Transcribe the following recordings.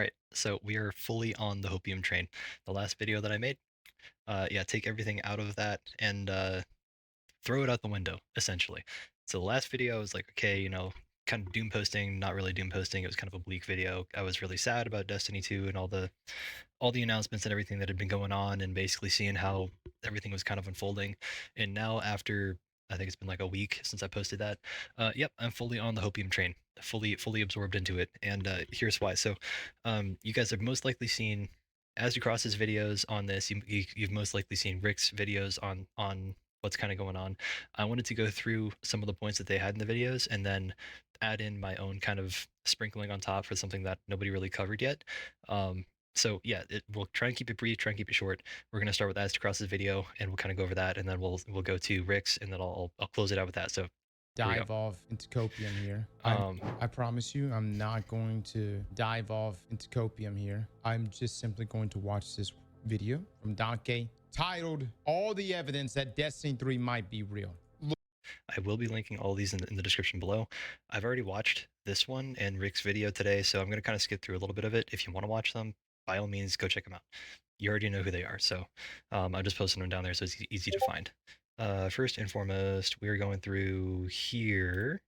Alright, so we are fully on the Hopium train. The last video that I made, yeah, take everything out of that and throw it out the window, essentially. So the last video I was like, okay, kind of doom posting, not really doom posting. It was kind of a bleak video. I was really sad about Destiny 2 and all the announcements and everything that had been going on, and basically seeing how everything was kind of unfolding. And now, after I think it's been like a week since I posted that, yep, I'm fully on the Hopium train, fully absorbed into it. And here's why. So you guys have most likely seen As You Cross's videos on this. You've most likely seen Rick's videos on what's kind of going on. I wanted to go through some of the points that they had in the videos and then add in my own kind of sprinkling on top for something that nobody really covered yet. So yeah, we'll try and keep it brief, try and keep it short. We're gonna start with As to Cross's video, and we'll kind of go over that, and then we'll go to Rick's, and then I'll close it out with that. So here we go. Dive off into copium here. Um, I promise you, I'm not going to dive off into copium here. I'm just simply going to watch this video from Donkey titled "All the Evidence That Destiny 3 Might Be Real." I will be linking all these in the description below. I've already watched this one and Rick's video today, so I'm gonna kind of skip through a little bit of it. If you want to watch them, by all means, go check them out. You already know who they are, so I'm just posting them down there so it's easy to find. First and foremost, we're going through here.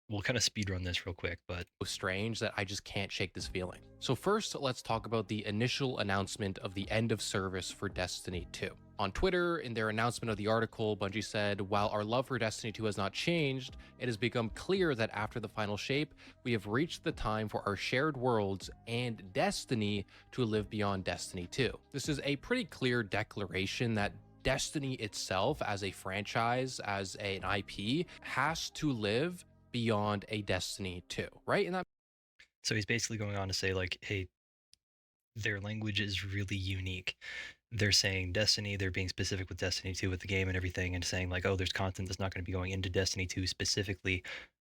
We'll kind of speed run this real quick, but strange that I just can't shake this feeling. So first, let's talk about the initial announcement of the end of service for Destiny 2. On Twitter, in their announcement of the article, Bungie said, "While our love for Destiny 2 has not changed, it has become clear that after the final shape, we have reached the time for our shared worlds and Destiny to live beyond Destiny 2." This is a pretty clear declaration that Destiny itself as a franchise, as an IP, has to live beyond a Destiny 2, right? And that so he's basically going on to say like, hey, their language is really unique. They're saying Destiny, they're being specific with Destiny 2 with the game and everything, and saying like, oh, there's content that's not going to be going into Destiny 2 specifically.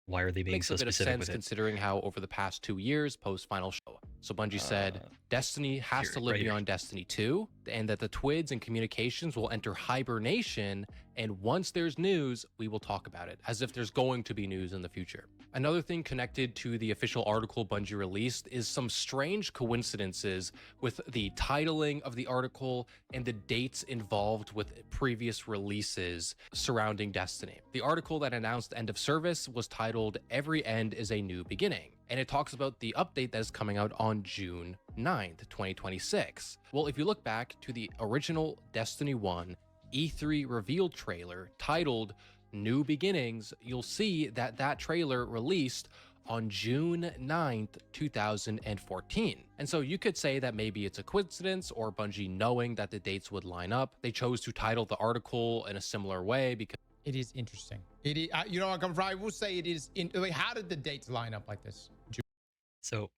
Why are they being makes so a bit of specific sense with it? considering how over the past 2 years post final show. So Bungie said Destiny has here, to live right beyond Destiny 2, and that the Twids and communications will enter hibernation, and once there's news, we will talk about it, as if there's going to be news in the future. Another thing connected to the official article Bungie released is some strange coincidences with the titling of the article and the dates involved with previous releases surrounding Destiny. The article that announced end of service was titled "Every End is a New Beginning," and it talks about the update that is coming out on June 9th, 2026. Well, if you look back to the original Destiny 1 E3 reveal trailer titled New Beginnings, you'll see that that trailer released on June 9th, 2014. And so you could say that maybe it's a coincidence, or Bungie knowing that the dates would line up. They chose to title the article in a similar way because It is interesting. It is, you know, I will say it is. Wait, how did the dates line up like this? So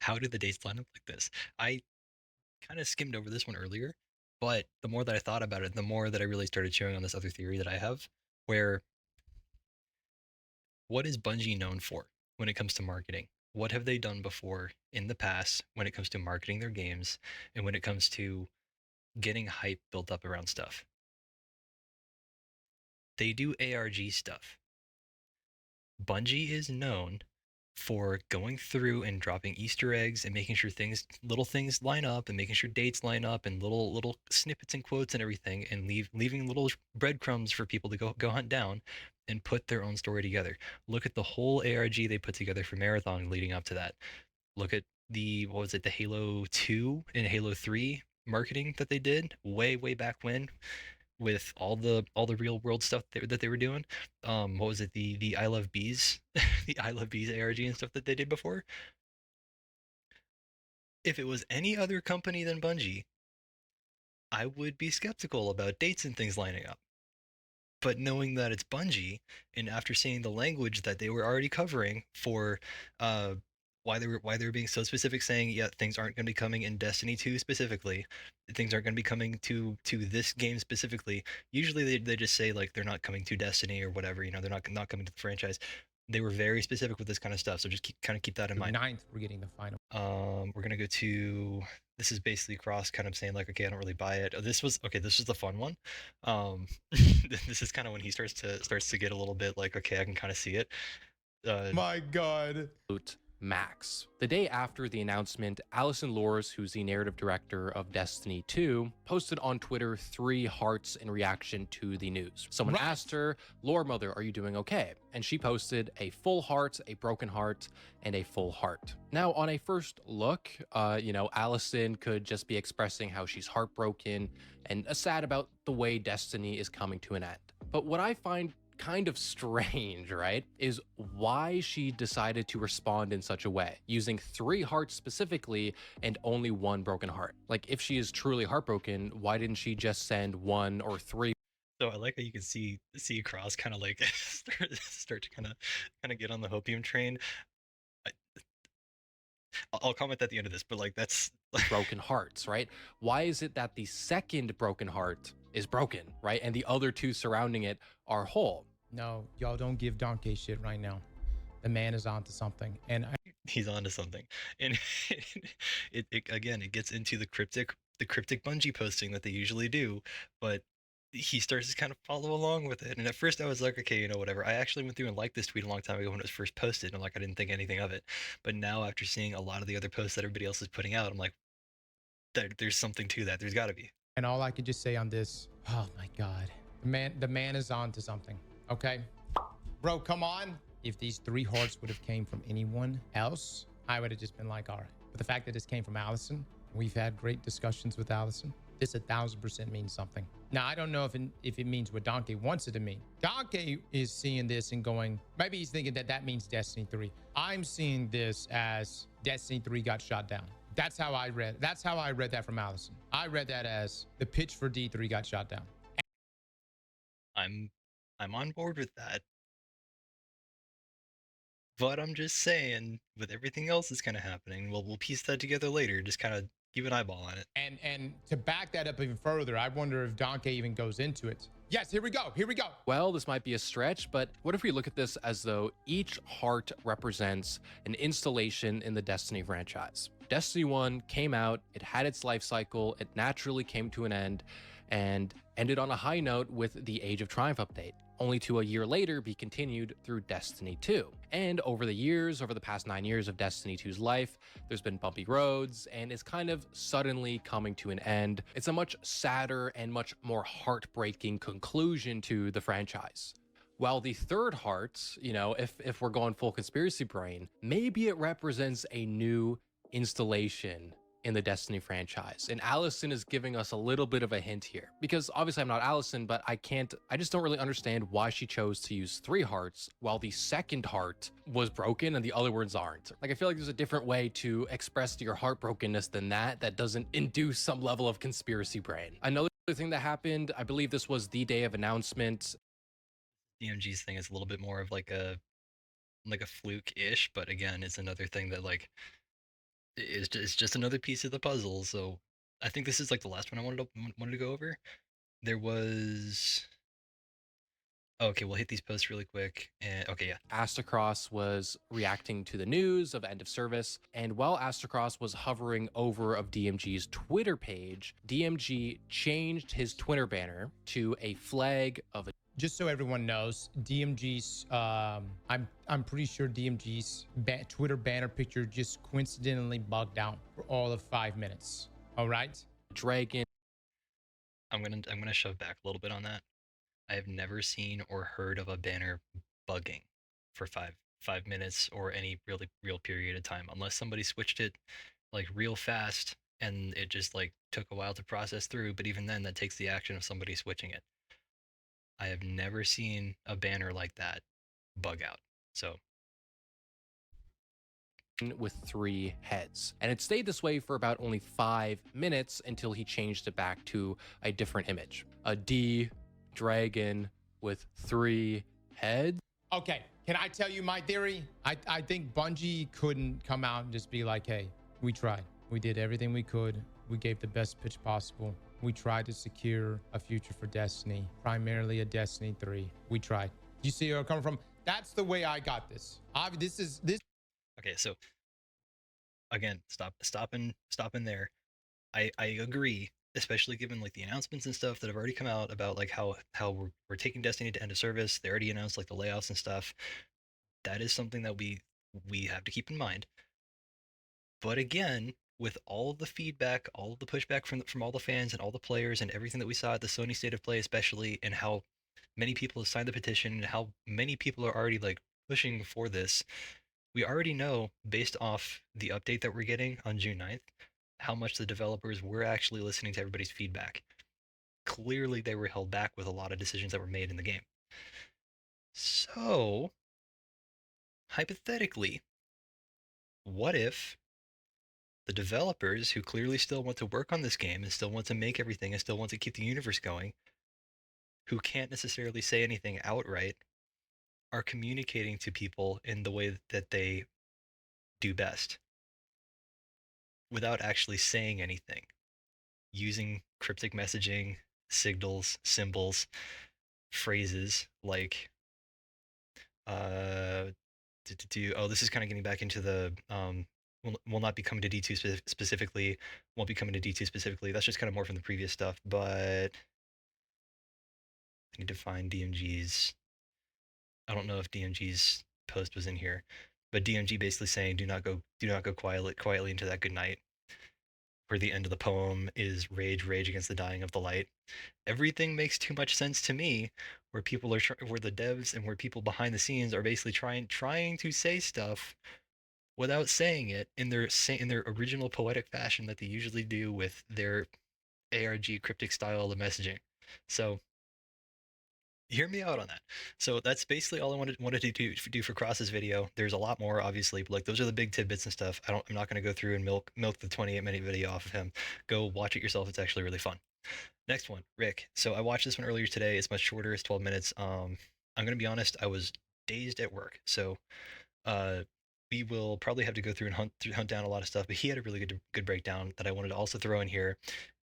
how did the dates line up like this? I kind of skimmed over this one earlier, but the more that I thought about it, the more that I really started chewing on this other theory that I have, where what is Bungie known for when it comes to marketing? What have they done before in the past when it comes to marketing their games and when it comes to getting hype built up around stuff? They do ARG stuff. Bungie is known for going through and dropping Easter eggs and making sure little things line up, and making sure dates line up, and little snippets and quotes and everything, and leaving little breadcrumbs for people to go hunt down and put their own story together. Look at the whole ARG they put together for Marathon leading up to that. Look at the Halo 2 and Halo 3 marketing that they did way back when, with all the real world stuff that they were doing. What was it? The I Love Bees, the I Love Bees ARG and stuff that they did before. If it was any other company than Bungie, I would be skeptical about dates and things lining up. But knowing that it's Bungie, and after seeing the language that they were already covering for why they were being so specific, saying yeah, things aren't going to be coming in Destiny 2 specifically, things aren't going to be coming to this game specifically. Usually they just say like they're not coming to Destiny or whatever, they're not coming to the franchise. They were very specific with this kind of stuff, so just keep that in mind. 9th, we're getting the final. We're gonna go to, this is basically Cross kind of saying like, okay, I don't really buy it. This was the fun one. This is kind of when he starts to get a little bit like, okay, I can kind of see it. My God. max. The day after the announcement, Allison Lors, who's the narrative director of Destiny 2, posted on Twitter 3 hearts in reaction to the news. Someone asked her, "Lore Mother, are you doing okay?" And she posted a full heart, a broken heart, and a full heart. Now, on a first look, Allison could just be expressing how she's heartbroken and sad about the way Destiny is coming to an end. But what I find kind of strange, right, is why she decided to respond in such a way, using 3 hearts specifically and only 1 broken heart. Like, if she is truly heartbroken, why didn't she just send 1 or 3? So I like how you can see Cross kind of like start to kind of get on the Hopium train. I, I'll comment at the end of this, but like that's Broken hearts, right? Why is it that the second broken heart is broken, right? And the other 2 surrounding it are whole? No, y'all don't give Donkey shit right now. The man is onto something. And he's onto something, and it again it gets into the cryptic Bungie posting that they usually do, but he starts to kind of follow along with it. And at first I was like, okay, whatever. I actually went through and liked this tweet a long time ago when it was first posted, and I'm like, I didn't think anything of it. But now after seeing a lot of the other posts that everybody else is putting out, I'm like, there's something to that. There's got to be. and all I could just say on this, oh my God. The man is on to something. Okay. Bro, come on. If these 3 hearts would have came from anyone else, I would have just been like, all right. But the fact that this came from Allison, we've had great discussions with Allison. This 1000% means something. Now, I don't know if it means what Donkey wants it to mean. Donkey is seeing this and going, maybe he's thinking that means Destiny 3. I'm seeing this as Destiny 3 got shot down. That's how I read that from Allison. I read that as the pitch for D3 got shot down. I'm on board with that. But I'm just saying, with everything else that's kind of happening, we'll piece that together later. Just kind of keep an eyeball on it. And to back that up even further, I wonder if Donkey even goes into it. Yes, here we go. Here we go. Well, this might be a stretch, but what if we look at this as though each heart represents an installation in the Destiny franchise? Destiny 1 came out, it had its life cycle, it naturally came to an end, and ended on a high note with the Age of Triumph update, only to a year later be continued through Destiny 2. And over the past 9 years of Destiny 2's life, there's been bumpy roads, and it's kind of suddenly coming to an end. It's a much sadder and much more heartbreaking conclusion to the franchise. While the third heart, if we're going full conspiracy brain, maybe it represents a new installation in the Destiny franchise. And Allison is giving us a little bit of a hint here, because obviously I'm not Allison, but I just don't really understand why she chose to use 3 hearts while the second heart was broken and the other ones aren't. Like, I feel like there's a different way to express your heartbrokenness than that doesn't induce some level of conspiracy brain. Another thing that happened, I believe this was the day of announcement. DMG's thing is a little bit more of like a fluke-ish, but again, it's another thing that like it's just another piece of the puzzle. So I think this is like the last one I wanted to go over. There was okay, we'll hit these posts really quick. And okay, yeah. Astacross was reacting to the news of end of service, and while Astacross was hovering over of DMG's Twitter page, DMG changed his Twitter banner to a flag of a Just so everyone knows, DMG's, I'm pretty sure DMG's Twitter banner picture just coincidentally bugged out for all of 5 minutes. All right. dragon. I'm gonna shove back a little bit on that. I have never seen or heard of a banner bugging for 5 minutes or any really real period of time, unless somebody switched it like real fast and it just like took a while to process through. But even then, that takes the action of somebody switching it. I have never seen a banner like that bug out. So with 3 heads. And it stayed this way for about only 5 minutes until he changed it back to a different image. A D dragon with 3 heads. Okay. Can I tell you my theory? I think Bungie couldn't come out and just be like, hey, we tried. We did everything we could. We gave the best pitch possible. We tried to secure a future for Destiny, primarily a Destiny 3. We tried. You see where I'm coming from? That's the way I got this. This. okay, so again, stopping there. I agree, especially given like the announcements and stuff that have already come out about like how we're taking Destiny to end of service. They already announced like the layoffs and stuff. That is something that we we have to keep in mind. But again, with all the feedback, all the pushback from all the fans and all the players and everything that we saw at the Sony State of Play, especially, and how many people have signed the petition and how many people are already like pushing for this, we already know based off the update that we're getting on June 9th how much the developers were actually listening to everybody's feedback. Clearly, they were held back with a lot of decisions that were made in the game. So, hypothetically, what if the developers who clearly still want to work on this game and still want to make everything and still want to keep the universe going, who can't necessarily say anything outright, are communicating to people in the way that they do best without actually saying anything, using cryptic messaging, signals, symbols, phrases like uh oh, this is kind of getting back into the will not be coming to D2 specifically, won't be coming to D2 specifically. That's just kind of more from the previous stuff, but I need to find DMG's. I don't know if DMG's post was in here, but DMG basically saying do not go quietly into that good night, where the end of the poem is rage against the dying of the light. Everything makes too much sense to me, where people are where the devs and where people behind the scenes are basically trying to say stuff without saying it in their original poetic fashion that they usually do with their ARG cryptic style of messaging. So hear me out on that. So that's basically all I wanted to do for Cross's video. There's a lot more, obviously, but like those are the big tidbits and stuff. I'm not going to go through and milk the 28-minute video off of him. Go watch it yourself. It's actually really fun. Next one, Rick. So I watched this one earlier today. It's much shorter. It's 12 minutes. I'm gonna be honest. I was dazed at work, so uh, we will probably have to go through and hunt down a lot of stuff. But he had a really good breakdown that I wanted to also throw in here,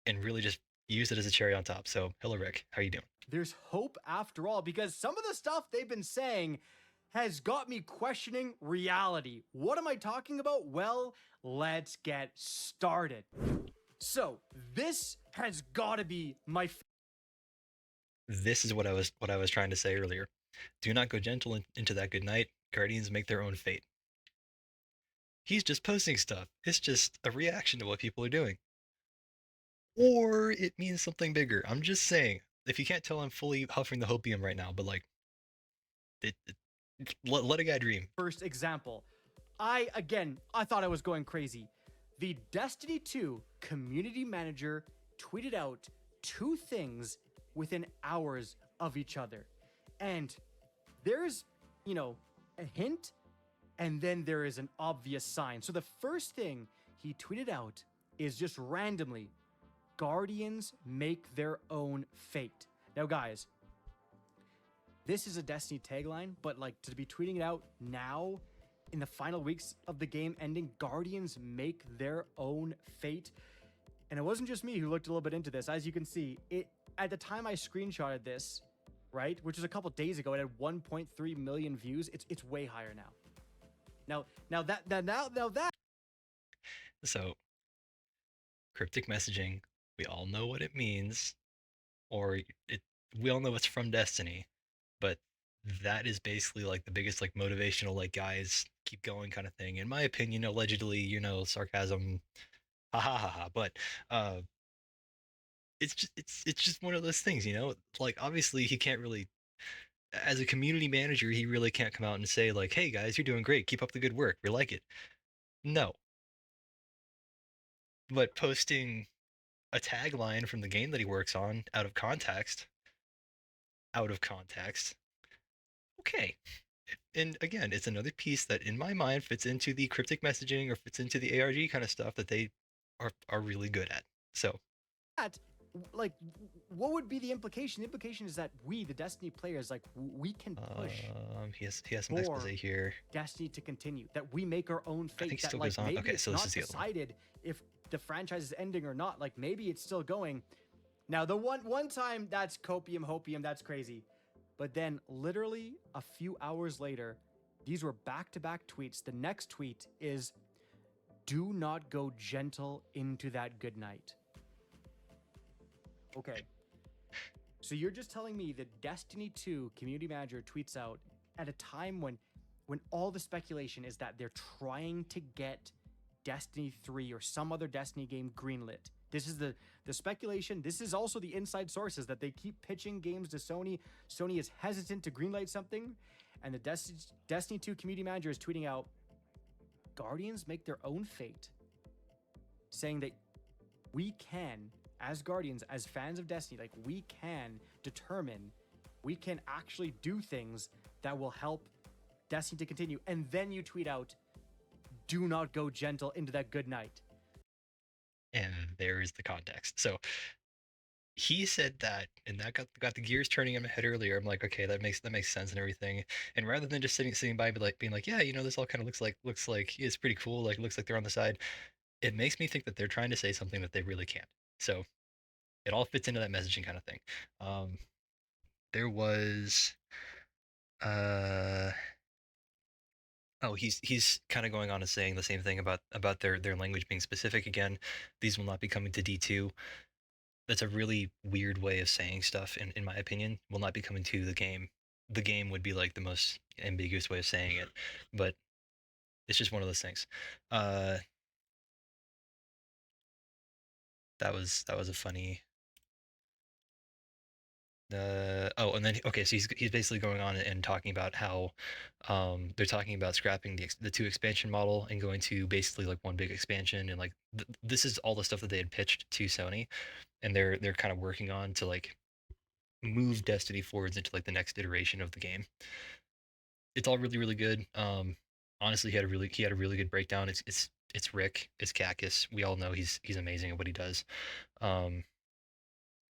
and really just use it as a cherry on top. So, hello, Rick. How you doing? There's hope after all, because some of the stuff they've been saying has got me questioning reality. What am I talking about? Well, let's get started. So, this has got to be my This is what I was trying to say earlier. Do not go gentle into that good night. Guardians make their own fate. He's just posting stuff. It's just a reaction to what people are doing. Or it means something bigger. I'm just saying. If you can't tell, I'm fully huffing the hopium right now, but like, let a guy dream. first example. I thought I was going crazy. The Destiny 2 community manager tweeted out two things within hours of each other. And there's, a hint, and then there is an obvious sign. So the first thing he tweeted out is just randomly, Guardians make their own fate. Now, guys, this is a Destiny tagline, but like to be tweeting it out now in the final weeks of the game ending, Guardians make their own fate. And it wasn't just me who looked a little bit into this. As you can see, it at the time I screenshotted this, right, which was a couple days ago, it had 1.3 million views. It's way higher now. Now that. So, cryptic messaging, we all know what it means, or we all know it's from Destiny, but that is basically like the biggest like motivational like guys keep going kind of thing. In my opinion, allegedly, sarcasm, ha ha ha ha. But it's just one of those things, Like obviously he can't really, as a community manager, he really can't come out and say like, "Hey guys, you're doing great. Keep up the good work. We like it." No. But posting a tagline from the game that he works on out of context, okay. And again, it's another piece that in my mind fits into the cryptic messaging or fits into the ARG kind of stuff that they are really good at. So, Like, what would be the implication? The implication is that we, the Destiny players, like, we can push he has some expose here. Destiny to continue, that we make our own fate. I think that, still like, goes on. maybe Okay, it's so this not is the other one. decided if the franchise is ending or not. Like, maybe it's still going. Now, the one time that's Hopium, that's crazy. But then, literally a few hours later, these were back-to-back tweets. The next tweet is, "Do not go gentle into that good night." Okay. So you're just telling me that Destiny 2 community manager tweets out at a time when when all the speculation is that they're trying to get Destiny 3 or some other Destiny game greenlit. This is the speculation. This is also the inside sources that they keep pitching games to Sony. Sony is hesitant to greenlight something, and the Destiny 2 community manager is tweeting out, Guardians make their own fate, saying that we can, as Guardians, as fans of Destiny, like we can determine, we can actually do things that will help Destiny to continue. And then you tweet out, do not go gentle into that good night. And there is the context. So he said that, and that got the gears turning in my head earlier. I'm like, okay, that makes sense and everything. And rather than just sitting by, being like, yeah, this all kind of looks like it's pretty cool. Like, looks like they're on the side. It makes me think that they're trying to say something that they really can't. So it all fits into that messaging kind of thing. There was, oh, he's kind of going on and saying the same thing about their language being specific again. These will not be coming to D2. That's a really weird way of saying stuff, in my opinion. Will not be coming to the game. The game would be like the most ambiguous way of saying it, but it's just one of those things. That was a funny. Oh, and then okay, so he's basically going on and talking about how they're talking about scrapping the 2 expansion model and going to basically like one big expansion, and like this is all the stuff that they had pitched to Sony, and they're kind of working on to like move Destiny forwards into like the next iteration of the game. It's all really, really good. Honestly, he had a really good breakdown. It's Rick, it's Cactus. We all know he's amazing at what he does.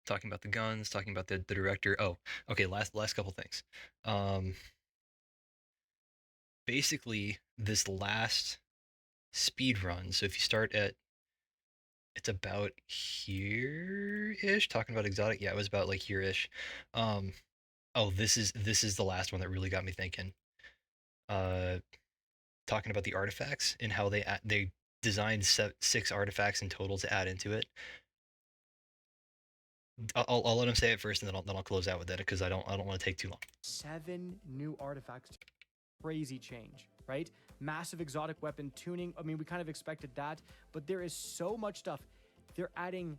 Talking about the guns, talking about the director. Oh, okay. Last couple things. Basically, this last speed run. So if you start at, it's about here-ish. Talking about exotic, yeah, it was about like here-ish. Oh, this is the last one that really got me thinking. Talking about the artifacts and how they designed 6 artifacts in total to add into it. I'll let him say it first, and then I'll close out with it because I don't want to take too long. 7 new artifacts. Crazy change, right? Massive exotic weapon tuning. I mean, we kind of expected that, but there is so much stuff. They're adding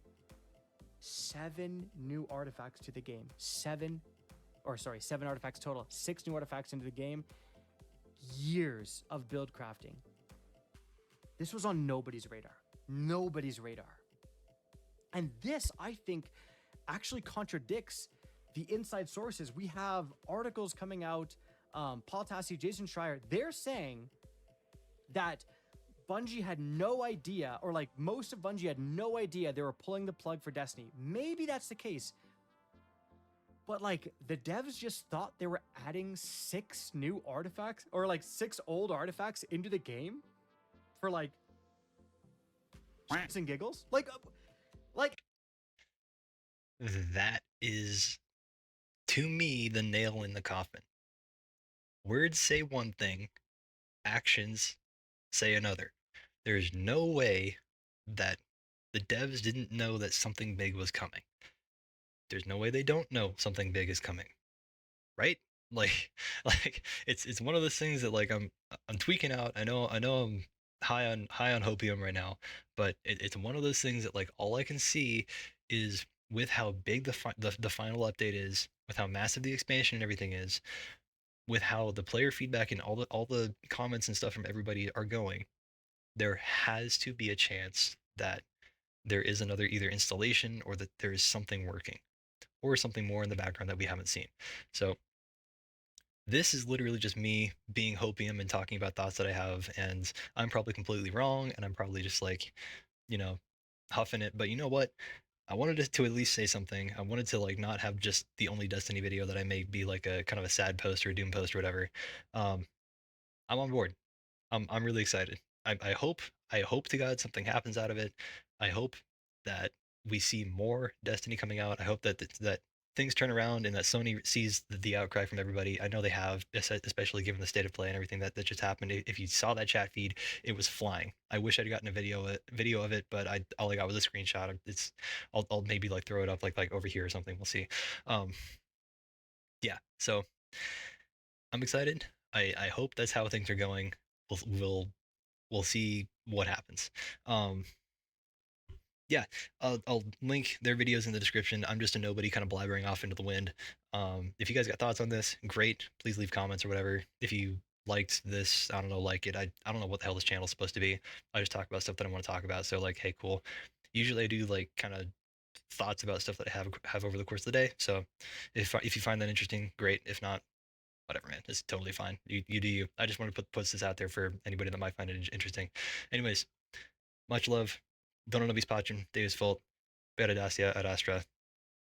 7 new artifacts to the game. 7 artifacts total. 6 new artifacts into the game. Years of build crafting. This was on nobody's radar. Nobody's radar. And this, I think, actually contradicts the inside sources. We have articles coming out, Paul Tassi, Jason Schreier, they're saying that Bungie had no idea, or like most of Bungie had no idea they were pulling the plug for Destiny. Maybe that's the case. But like the devs just thought they were adding 6 new artifacts or like 6 old artifacts into the game for like shits and giggles. Like that is, to me, the nail in the coffin. Words say one thing, actions say another. There's no way that the devs didn't know that something big was coming. There's no way they don't know something big is coming, right? Like, it's one of those things that like I'm tweaking out. I know I'm high on Hopium right now, but it's one of those things that like all I can see is with how big the final update is, with how massive the expansion and everything is, with how the player feedback and all the comments and stuff from everybody are going, there has to be a chance that there is another either installation or that there is something working or something more in the background that we haven't seen. So this is literally just me being Hopium and talking about thoughts that I have, and I'm probably completely wrong, and I'm probably just like, huffing it. But you know what? I wanted to at least say something. I wanted to like not have just the only Destiny video that I make be like a kind of a sad post or a doom post or whatever. I'm on board. I'm really excited. I hope to God something happens out of it. I hope that we see more Destiny coming out. I hope that things turn around and that Sony sees the outcry from everybody. I know they have, especially given the state of play and everything that just happened. If you saw that chat feed, it was flying. I wish I'd gotten a video of it, but all I got was a screenshot. I'll maybe like throw it up like over here or something. We'll see. Yeah. So I'm excited. I hope that's how things are going. We'll we'll see what happens. Um, yeah, I'll link their videos in the description. I'm just a nobody kind of blabbering off into the wind. If you guys got thoughts on this, great. Please leave comments or whatever. If you liked this, I don't know, like it. I don't know what the hell this channel is supposed to be. I just talk about stuff that I want to talk about. So like, hey, cool. Usually I do like kind of thoughts about stuff that I have over the course of the day. So if you find that interesting, great. If not, whatever, man. It's totally fine. You do you. I just want to put this out there for anybody that might find it interesting. Anyways, much love. Don't know be spotching. Deus Volt. Better Dacia ad Astra.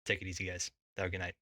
Take it easy, guys. Have a good night.